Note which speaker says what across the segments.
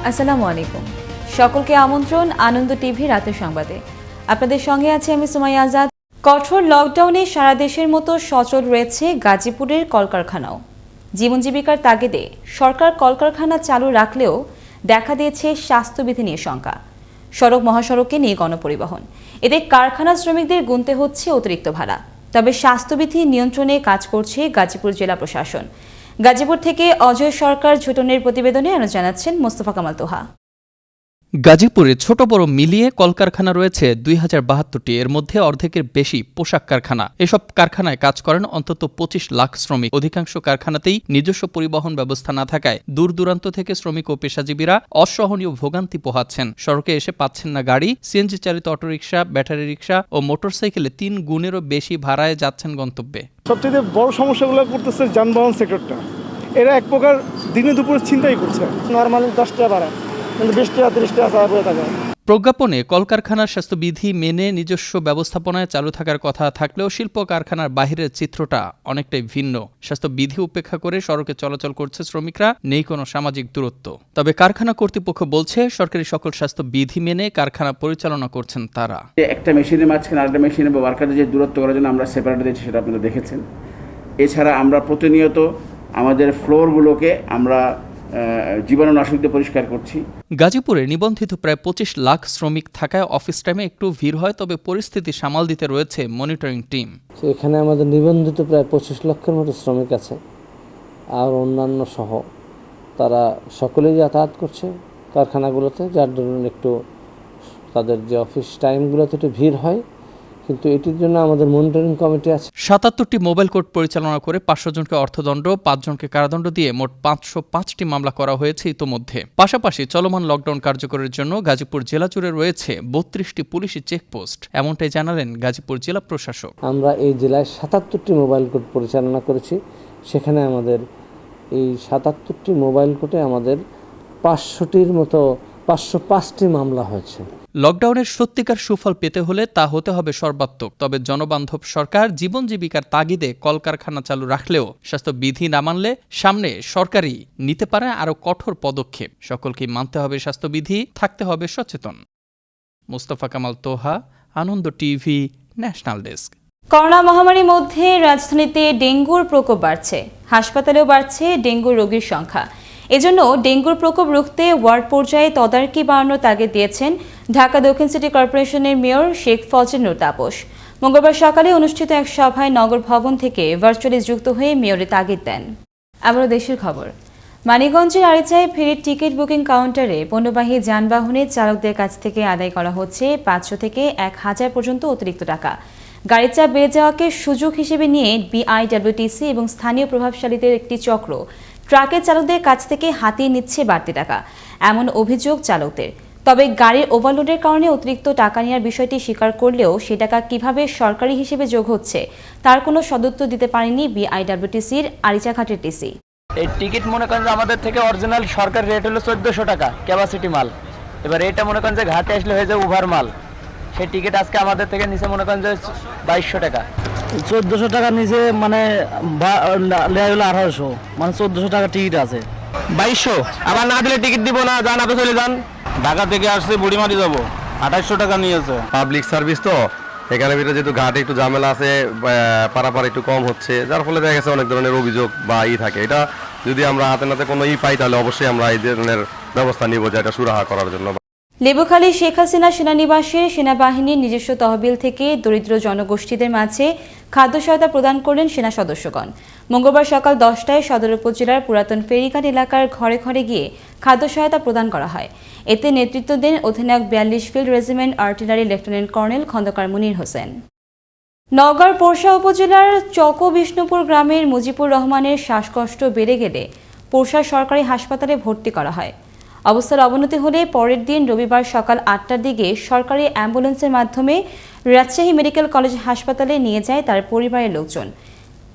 Speaker 1: আসসালামু আলাইকুম। সকলকে আমন্ত্রণ আনন্দ টিভি রাতের সংবাদে। আপনাদের সঙ্গে আছি আমি সুমাইয়া আজাদ। কঠোর লকডাউনে সারা দেশের মতো সচল রয়েছে গাজীপুরের কলকারখানাও। জীবন জীবিকার তাগিদে সরকার কলকারখানা চালু রাখলেও দেখা দিয়েছে স্বাস্থ্যবিধি নিয়ে শঙ্কা। সড়ক মহাসড়কে নিয়ে গণপরিবহন, এতে কারখানা শ্রমিকদের গুনতে হচ্ছে অতিরিক্ত ভাড়া। তবে স্বাস্থ্যবিধি নিয়ন্ত্রণে কাজ করছে গাজীপুর জেলা প্রশাসন। গাজীপুর থেকে অজয় সরকার ঝুটনের প্রতিবেদনে আরো জানাচ্ছেন মোস্তফা কামাল তোহা।
Speaker 2: গাজীপুরে ছোট বড় মিলিয়ে কলকারখানা রয়েছে ২০৭২টি। এর মধ্যে অর্ধেকের বেশি পোশাক কারখানা। এসব কারখানায় কাজ করেন অন্তত ২৫ লাখ শ্রমিক। অধিকাংশ কারখানাতেই নিজস্ব পরিবহন ব্যবস্থা না থাকায় দূর দূরান্ত থেকে শ্রমিক ও পেশাজীবীরা অসহনীয় ভোগান্তি পোহাচ্ছেন। সড়কে এসে পাচ্ছেন না গাড়ি, সিএনজি চালিত অটোরিকশা, ব্যাটারি রিকশা ও মোটরসাইকেলে ৩ গুণেরও বেশি ভাড়ায় যাচ্ছেন গন্তব্যে।
Speaker 3: সবচেয়ে বড় সমস্যাগুলো করতেছে যানবাহন সেক্টরটা। এরা এক প্রকার দিনে দুপুরে চিন্তাই করছে। নর্মালি 10 টাকা ভাড়া, কিন্তু 20 টাকা 30 টাকা চাওয়া পড়ে থাকে।
Speaker 2: প্রজ্ঞাপনে কলকারখানার স্বাস্থ্যবিধি মেনে নিজস্ব ব্যবস্থাপনায় চালু থাকার কথা থাকলেও শিল্প কারখানার বাহিরের চিত্রটা অনেকটাই ভিন্ন। স্বাস্থ্যবিধি উপেক্ষা করে সড়কে চলাচল করছে শ্রমিকরা, নেই কোনো সামাজিক দূরত্ব। তবে কারখানা কর্তৃপক্ষ বলছে সরকারি সকল স্বাস্থ্যবিধি মেনে কারখানা পরিচালনা করছেন তারা।
Speaker 4: একটা মেশিনের মাঝখানে আরেকটা মেশিনে বা ওয়ার্কারদের যে দূরত্ব করার জন্য আমরা সেপারেট দিয়েছি, সেটা আপনারা দেখেছেন। এছাড়া আমরা প্রতিনিয়ত আমাদের ফ্লোরগুলোকে আমরা জীবাণুনাশক দিয়ে পরিষ্কার করছি।
Speaker 2: গাজীপুরে নিবন্ধিত প্রায় ২৫ লাখ শ্রমিক থাকায় অফিস টাইমে একটু ভিড় হয়, তবে পরিস্থিতি সামাল দিতে রয়েছে মনিটরিং টিম।
Speaker 5: এখানে আমাদের নিবন্ধিত প্রায় ২৫ লক্ষের মতো শ্রমিক আছে, আর অন্যান্য সহ তারা সকলেই যাতায়াত করছে কারখানাগুলোতে, যার দরুন একটু তাদের যে অফিস টাইমগুলোতে একটু ভিড় হয়, কিন্তু এটির জন্য আমাদের মনিটরিং কমিটি আছে। ৭৭টি
Speaker 2: মোবাইল কোর্ট পরিচালনা করে ৫০০ জনকে অর্থদণ্ড, ৫ জনকে কারাদণ্ড দিয়ে মোট ৫০৫টি মামলা করা হয়েছে ইতোমধ্যে। পাশাপাশি চলমান লকডাউন কার্যকরের জন্য গাজীপুর জেলা জুড়ে রয়েছে ৩২টি পুলিশি চেকপোস্ট, এমনটাই জানালেন গাজীপুর জেলা প্রশাসক।
Speaker 5: আমরা এই জেলায় ৭৭টি মোবাইল কোর্ট পরিচালনা করেছি। সেখানে আমাদের এই ৭৭টি মোবাইল কোর্টে আমাদের ৫০৫টি মামলা হয়েছে।
Speaker 2: লকডাউনের সত্যিকার সুফল পেতে হলে তা হতে হবে সর্বাত্মক। তবে জনবান্ধব সরকার জীবন জীবিকার তাগিদে কলকারখানা চালু রাখলেও স্বাস্থ্যবিধি না মানলে সামনে সরকারই নিতে পারে আরও কঠোর পদক্ষেপ। সকলকেই মানতে হবে স্বাস্থ্যবিধি, থাকতে হবে সচেতন। মোস্তফা কামাল তোহা, আনন্দ টিভি, ন্যাশনাল ডেস্ক।
Speaker 1: করোনা মহামারীর মধ্যে রাজধানীতে ডেঙ্গুর প্রকোপ বাড়ছে, হাসপাতালেও বাড়ছে ডেঙ্গু রোগীর সংখ্যা। এজন্য ডেঙ্গুর প্রকোপ রুখতে ওয়ার্ড পর্যায়ে তদারকি বাড়ানোর তাগিদ দিয়েছেন ঢাকা দক্ষিণ সিটি কর্পোরেশনের মেয়র শেখ ফজলে নূর তাপস। মঙ্গলবার সকালে অনুষ্ঠিত এক সভায় নগর ভবন থেকে ভার্চুয়ালি যুক্ত হয়ে মেয়রের তাগিদ দেন। আবারও দেশের খবর। মানিকগঞ্জের আরিচায় ফেরির টিকিট বুকিং কাউন্টারে পণ্যবাহী যানবাহনের চালকদের কাছ থেকে আদায় করা হচ্ছে ৫০০ থেকে ১,০০০ পর্যন্ত অতিরিক্ত টাকা। গাড়ির চাপ বেড়ে যাওয়াকে সুযোগ হিসেবে নিয়ে বিআইডব্লিউটিসি এবং স্থানীয় প্রভাবশালীদের একটি চক্র ট্রাকের চালকদের কাছ থেকে হাতিয়ে নিচ্ছে বাড়তি টাকা, এমন অভিযোগ চালকদের। তবে গাড়ির ওভারলোডের কারণে অতিরিক্ত টাকা নেওয়ার বিষয়টি স্বীকার করলেও সে টাকা কিভাবে সরকারি হিসেবে যোগ হচ্ছে তার কোনো সদুত্তর দিতে পারেনি বিআইডব্লিউটিসির আরিচাঘাটের টিসি।
Speaker 6: এই টিকিট মনে করেন যে আমাদের থেকে অরিজিনাল সরকার রেট হলো ১৪০০ টাকা ক্যাপাসিটি মাল। এবার এটা মনে করেন যে ঘাটে আসলে হয়ে যায় ওভার মাল। সেই টিকিট আজকে আমাদের থেকে নিচে মনে করেন যে ২২০০ টাকা।
Speaker 7: ১৪০০ টাকা নিচে মানে লেয়া হলো ১৮০০, মানে ১৪০০ টাকা টিকিট আছে।
Speaker 6: ২২০০ আবার না দিলে টিকিট দিব না, যান আপনি চলে যান।
Speaker 8: ঢাকা থেকে আসছে বুড়িমারি যাবো, ২৮০০ টাকা নিয়েছে।
Speaker 9: পাবলিক সার্ভিস তো এখানে ভিতরে যেহেতু ঘাটে একটু ঝামেলা আছে, পারাপার একটু কম হচ্ছে, যার ফলে দেখা গেছে অনেক ধরনের অভিযোগ বা থাকে। এটা যদি আমরা হাতে নাতে কোনো পাই তাহলে অবশ্যই আমরা এই ধরনের ব্যবস্থা নিব, যে এটা সুরাহা করার জন্য।
Speaker 1: লেবুখালী শেখ হাসিনা সেনানিবাসে সেনাবাহিনীর নিজস্ব তহবিল থেকে দরিদ্র জনগোষ্ঠীদের মাঝে খাদ্য সহায়তা প্রদান করলেন সেনা সদস্যগণ। মঙ্গলবার সকাল ১০টায় সদর উপজেলার পুরাতন ফেরিঘাট এলাকার ঘরে ঘরে গিয়ে খাদ্য সহায়তা প্রদান করা হয়। এতে নেতৃত্ব দেন অধিনায়ক ৪২ field regiment artillery lieutenant colonel Khandakar Munir Hossain. নওগাঁর পোরশা উপজেলার চকবিষ্ণুপুর গ্রামের মুজিবুর রহমানের শ্বাসকষ্ট বেড়ে গেলে পোরশা সরকারি হাসপাতালে ভর্তি করা হয়। অবস্থার অবনতি হলে পরের দিন রবিবার সকাল ৮টার দিকে সরকারি অ্যাম্বুলেন্সের মাধ্যমে রাজশাহী মেডিকেল কলেজ হাসপাতালে নিয়ে যায় তার পরিবারের লোকজন।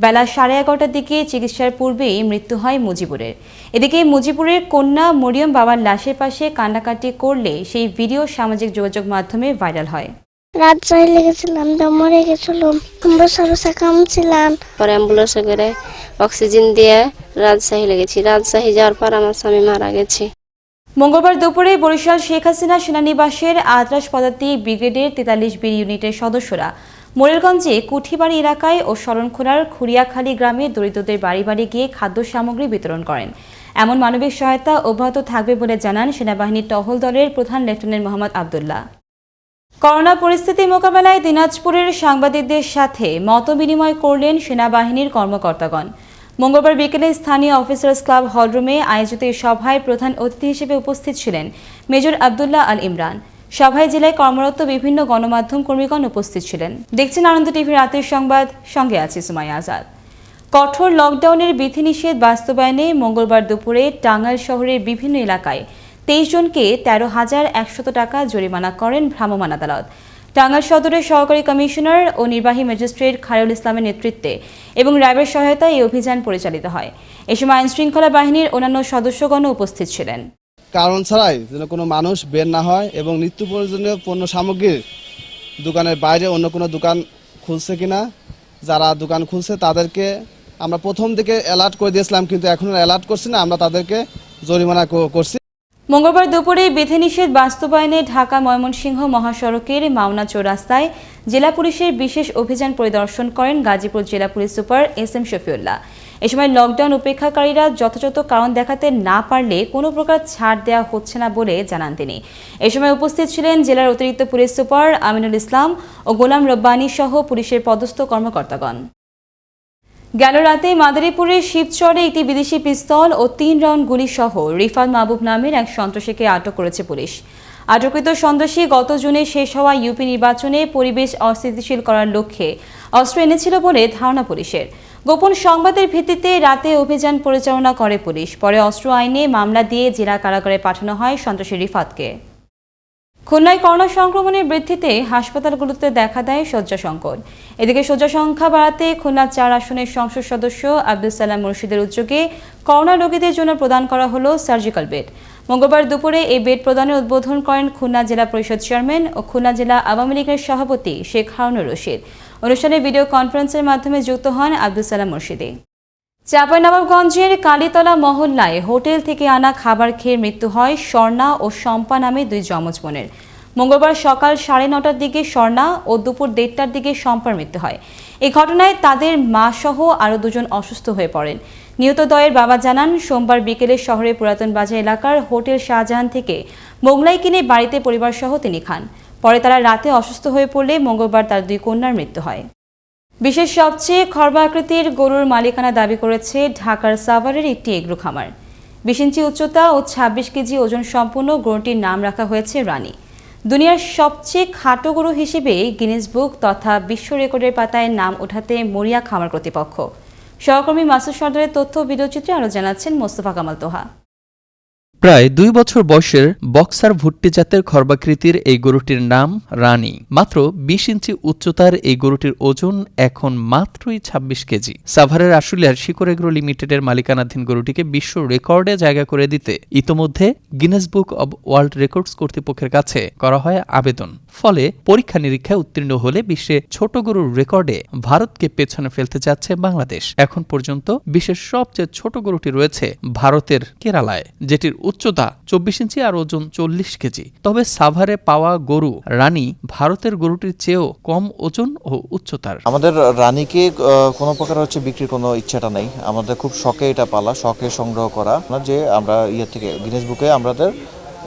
Speaker 1: বেলা ১১:৩০টার দিকে চিকিৎসার পূর্বেই মৃত্যু হয় মুজিবুরের। এদিকে মুজিবুরের কন্যা মরিয়ম বাবার লাশের পাশে কান্নাকাটি করলে সেই ভিডিও সামাজিক যোগাযোগ মাধ্যমে ভাইরাল হয়।
Speaker 10: রাজশাহী লেগেছিলাম, মরে গেছিলাম, কামছিলাম, পরে অ্যাম্বুলেন্সে করে অক্সিজেন দিয়ে রাজশাহী লেগেছি। রাজশাহী যাওয়ার পর আমার স্বামী মারা গেছে।
Speaker 1: মঙ্গলবার দুপুরে বরিশাল শেখ হাসিনা সেনানিবাসের আদ্রাস পদাতিক ব্রিগেডের 43 বি ইউনিটের সদস্যরা মোরেলগঞ্জে কুঠিবাড়ি এলাকায় ও শরণখোলার খুরিয়াখালী গ্রামে দরিদ্রদের বাড়ি বাড়ি গিয়ে খাদ্য সামগ্রী বিতরণ করেন। এমন মানবিক সহায়তা অব্যাহত থাকবে বলে জানান সেনাবাহিনীর টহল দলের প্রধান লেফটেন্যান্ট মোহাম্মদ আবদুল্লাহ। করোনা পরিস্থিতি মোকাবেলায় দিনাজপুরের সাংবাদিকদের সাথে মতবিনিময় করলেন সেনাবাহিনীর কর্মকর্তাগণ। মঙ্গলবার বিকেলে স্থানীয় অফিসার্স ক্লাব হলরুমে আয়োজিত এই সভায় প্রধান অতিথি হিসেবে উপস্থিত ছিলেন মেজর আবদুল্লাহ আল ইমরান। সভায় জেলায় কর্মরত বিভিন্ন গণমাধ্যম কর্মীগণ উপস্থিত ছিলেন। দেখছেন আনন্দ টিভি রাতের সংবাদ, সঙ্গে আছি সুমাইয়া আজাদ। কঠোর লকডাউনের বিধিনিষেধ বাস্তবায়নে মঙ্গলবার দুপুরে টাঙ্গাইল শহরের বিভিন্ন এলাকায় 23 জনকে 13,100 টাকা জরিমানা করেন ভ্রাম্যমাণ আদালত। টাঙ্গাইল সদরের সহকারী কমিশনার ও নির্বাহী ম্যাজিস্ট্রেট খায়রুল ইসলামের নেতৃত্বে এবং র্যাবের সহায়তায় এই অভিযান পরিচালিত হয়। এ সময় আইনশৃঙ্খলা বাহিনীর অন্যান্য সদস্যগণ উপস্থিত ছিলেন।
Speaker 11: কারণ ছাড়াই যেন কোনো মানুষ বের না হয় এবং নিত্য প্রয়োজনীয় পণ্য সামগ্রীর দোকানের বাইরে অন্য কোনো দোকান খুলছে কিনা, যারা দোকান খুলছে তাদেরকে আমরা প্রথম দিকে অ্যালার্ট করে দিয়েছিলাম, কিন্তু এখন অ্যালার্ট করছি না, আমরা তাদেরকে জরিমানা করছি।
Speaker 1: মঙ্গলবার দুপুরে বিধিনিষেধ বাস্তবায়নে ঢাকা ময়মনসিংহ মহাসড়কের মাওনা চৌরাস্তায় জেলা পুলিশের বিশেষ অভিযান পরিদর্শন করেন গাজীপুর জেলা পুলিশ সুপার SM শফিউল্লাহ। এ সময় লকডাউন উপেক্ষাকারীরা যথাযথ কারণ দেখাতে না পারলে কোনো প্রকার ছাড় দেওয়া হচ্ছে না বলে জানান তিনি। এ সময় উপস্থিত ছিলেন জেলার অতিরিক্ত পুলিশ সুপার আমিনুল ইসলাম ও গোলাম রব্বানী সহ পুলিশের পদস্থ কর্মকর্তাগণ। গেল রাতে মাদারীপুরের শিবচরে একটি বিদেশি পিস্তল ও 3 রাউন্ড গুলি সহ রিফাত মাহবুব নামের এক সন্ত্রাসীকে আটক করেছে পুলিশ। আটককৃত সন্ত্রাসী গত জুনে শেষ হওয়া ইউপি নির্বাচনে পরিবেশ অস্থিতিশীল করার লক্ষ্যে অস্ত্র এনেছিল বলে ধারণা পুলিশের। গোপন সংবাদের ভিত্তিতে রাতে অভিযান পরিচালনা করে পুলিশ। পরে অস্ত্র আইনে মামলা দিয়ে জেলা কারাগারে পাঠানো হয় সন্ত্রাসী রিফাতকে। খুলনায় করোনা সংক্রমণের বৃদ্ধিতে হাসপাতালগুলোতে দেখা দেয় শয্যা সংকট। এদিকে শয্যা সংখ্যা বাড়াতে খুলনা 4 আসনের সংসদ সদস্য আব্দুল সালাম মুর্শিদের উদ্যোগে করোনা রোগীদের জন্য প্রদান করা হলো সার্জিক্যাল বেড। মঙ্গলবার দুপুরে এই বেড প্রদানের উদ্বোধন করেন খুলনা জেলা পরিষদ চেয়ারম্যান ও খুলনা জেলা আওয়ামী লীগের সভাপতি শেখ হারুনুর রশিদ। অনুষ্ঠানে ভিডিও কনফারেন্সের মাধ্যমে যুক্ত হন আব্দুল সালাম মুর্শিদি। চাঁপাইনবাবগঞ্জের কালীতলা মহল্লায় হোটেল থেকে আনা খাবার খেয়ে মৃত্যু হয় স্বর্ণা ও শম্পা নামে 2 যমজ বোনের। মঙ্গলবার সকাল 9:30টার দিকে স্বর্ণা ও দুপুর 1:30টার দিকে শম্পার মৃত্যু হয়। এই ঘটনায় তাদের মা সহ আরও 2 জন অসুস্থ হয়ে পড়েন। নিহত দ্বয়ের বাবা জানান, সোমবার বিকেলে শহরের পুরাতন বাজার এলাকার হোটেল শাহজাহান থেকে মোগলাই কিনে বাড়িতে পরিবার সহ তিনি খান। পরে তারা রাতে অসুস্থ হয়ে পড়লে মঙ্গলবার তার 2 কন্যার মৃত্যু হয়। বিশেষ সবচেয়ে খর্বাকৃতির গরুর মালিকানা দাবি করেছে ঢাকার সাভারের একটি এগ্রো খামার। 20 ইঞ্চি উচ্চতা ও 26 কেজি ওজন সম্পন্ন গরুটির নাম রাখা হয়েছে রানী। দুনিয়ার সবচেয়ে খাটো গরু হিসেবে গিনেস বুক তথা বিশ্ব রেকর্ডের পাতায় নাম ওঠাতে মরিয়া খামার কর্তৃপক্ষ। সহকর্মী মাসুদ সর্দারের তথ্য ভিডিওচিত্রে আরও জানাচ্ছেন মোস্তফা কামাল তোহা।
Speaker 2: প্রায় 2 বছর বয়সের বক্সার ভুট্টি জাতের খর্বাকৃতির এই গরুটির নাম রানী। মাত্র 20 ইঞ্চি উচ্চতার এই গরুটির ওজন এখন মাত্রই 26 কেজি। সাভারের আশুলিয়ার শিকর এগ্রো লিমিটেডের মালিকানাধীন গরুটিকে বিশ্ব রেকর্ডে জায়গা করে দিতে ইতোমধ্যে Guinness book of world records কর্তৃপক্ষের কাছে করা হয় আবেদন। ফলে পরীক্ষা নিরীক্ষায় উত্তীর্ণ হলে বিশ্বে ছোট গরুর রেকর্ডে ভারতকে পেছনে ফেলতে যাচ্ছে বাংলাদেশ। এখন পর্যন্ত বিশ্বের সবচেয়ে ছোট গরুটি রয়েছে ভারতের কেরালায়, যেটির উচ্চতা 24 ইঞ্চি আর ওজন 40 কেজি। তবে সাভারে পাওয়া গরু রানী ভারতের গরুটির চেয়েও কম ওজন ও উচ্চতার।
Speaker 12: আমাদের রানীকে কোনো প্রকার বিক্রির কোনো ইচ্ছাটা নেই। আমাদের খুব শখে এটা পালা, শখে সংগ্রহ করা, যে আমরা থেকে গিনেস বুকে আমাদের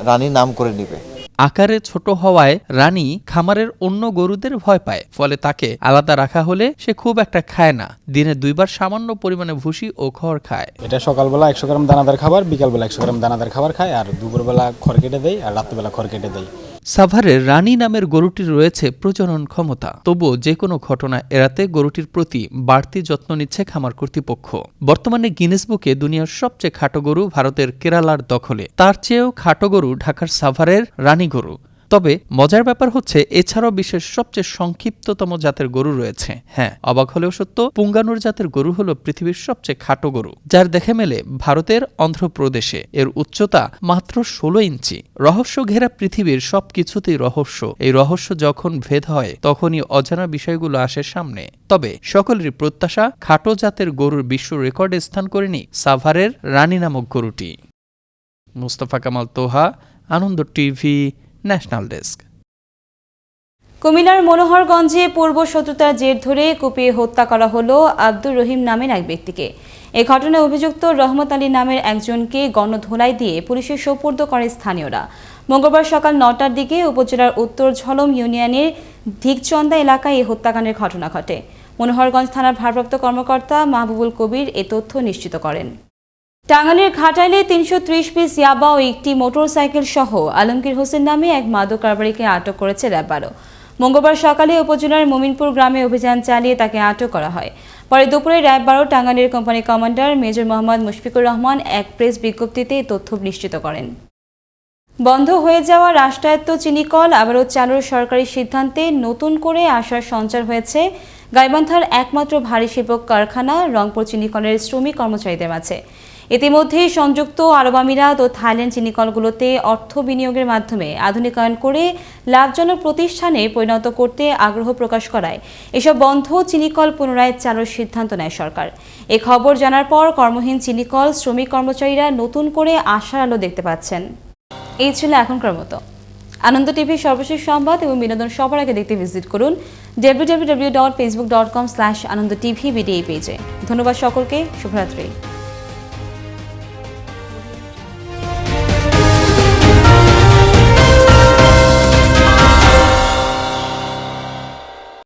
Speaker 12: রানী নাম করে নিবে।
Speaker 2: আকারে ছোট হওয়ায় রানী খামারের অন্য গরুদের ভয় পায়, ফলে তাকে আলাদা রাখা হলে সে খুব একটা খায় না। দিনে 2 বার সামান্য পরিমাণে ভুসি ও খড় খায়।
Speaker 13: এটা সকালবেলা 100 গ্রাম দানাদার খাবার, বিকালবেলা 100 গ্রাম দানাদার খাবার খায়, আর দুপুরবেলা খড় কেটে দেয় আর রাত্রিবেলা খড় কেটে দেয়।
Speaker 2: সাভারের রানী নামের গরুটির রয়েছে প্রজনন ক্ষমতা। তবুও যে কোনো ঘটনা এড়াতে গরুটির প্রতি বাড়তি যত্ন নিচ্ছে খামার কর্তৃপক্ষ। বর্তমানে গিনেস বুকে দুনিয়ার সবচেয়ে খাটো গরু ভারতের কেরালার দখলে। তার চেয়েও খাটো গরু ঢাকার সাভারের রানী গরু। তবে মজার ব্যাপার হচ্ছে, এছাড়াও বিশ্বের সবচেয়ে সংক্ষিপ্ততম জাতের গরু রয়েছে। হ্যাঁ, অবাক হলেও সত্য, পুঙ্গানুর জাতের গরু হলো পৃথিবীর সবচেয়ে খাটো গরু, যার দেখা মেলে ভারতের অন্ধ্রপ্রদেশে। এর উচ্চতা মাত্র 16 ইঞ্চি। রহস্য ঘেরা পৃথিবীর সবকিছুতেই রহস্য। এই রহস্য যখন ভেদ হয় তখনই অজানা বিষয়গুলো আসে সামনে। তবে সকলেরই প্রত্যাশা, খাটো জাতের গরুর বিশ্ব রেকর্ডে স্থান করেনি সাভারের রানী নামক গরুটি। মুস্তাফা কামাল তোহা, আনন্দ টিভি, ন্যাশনাল ডেস্ক।
Speaker 1: কুমিল্লার মনোহরগঞ্জে পূর্ব শত্রুতার জের ধরে কুপিয়ে হত্যা করা হলো আব্দুর রহিম নামের এক ব্যক্তিকে। এ ঘটনায় অভিযুক্ত রহমত আলী নামের একজনকে গণধোলাই দিয়ে পুলিশের সোপর্দ করে স্থানীয়রা। মঙ্গলবার সকাল ৯টার দিকে উপজেলার উত্তর ঝলম ইউনিয়নের ধিকচন্দা এলাকায় এই হত্যাকাণ্ডের ঘটনা ঘটে। মনোহরগঞ্জ থানার ভারপ্রাপ্ত কর্মকর্তা মাহবুবুল কবির এ তথ্য নিশ্চিত করেন। টাঙ্গাইলের ঘাটাইলে ৩৩০ পিস ইয়াবা ও একটি মোটরসাইকেল সহ আলমগীর হোসেন নামে এক মাদক কারবারিকে আটক করেছে র্যাব ১২। মঙ্গলবার সকালে উপজেলার মোমিনপুর গ্রামে অভিযান চালিয়ে তাকে আটক করা হয়। পরে দুপুরে র্যাব ১২ টাঙ্গাইলের company commander major Mohammad Mushfiqur Rahman এক প্রেস বিজ্ঞপ্তিতে তথ্য নিশ্চিত করেন। বন্ধ হয়ে যাওয়া রাষ্ট্রায়ত্ত চিনিকল আবারও চালুর সরকারি সিদ্ধান্তে নতুন করে আশার সঞ্চার হয়েছে গাইবান্ধার একমাত্র ভারী শিল্প কারখানা রংপুর চিনিকলের শ্রমিক কর্মচারীদের মাঝে। ইতিমধ্যেই সংযুক্ত আরব আমিরাত ও থাইল্যান্ড চিনিকলগুলোতে অর্থ বিনিয়োগের মাধ্যমে আধুনিকায়ন করে লাভজনক প্রতিষ্ঠানে পরিণত করতে আগ্রহ প্রকাশ করায় এসব বন্ধ চিনিকল পুনরায় চালুর সিদ্ধান্ত নেয় সরকার। এ খবর জানার পর কর্মহীন চিনিকল শ্রমিক কর্মচারীরা নতুন করে আশার আলো দেখতে পাচ্ছেন। এই ছিল এখনকার মতো। আনন্দ টিভির সর্বশেষ সংবাদ এবং বিনোদন সবার আগে দেখতে ভিজিট করুন www.facebook.com/anandotv পেজে। ধন্যবাদ সকলকে, শুভরাত্রি।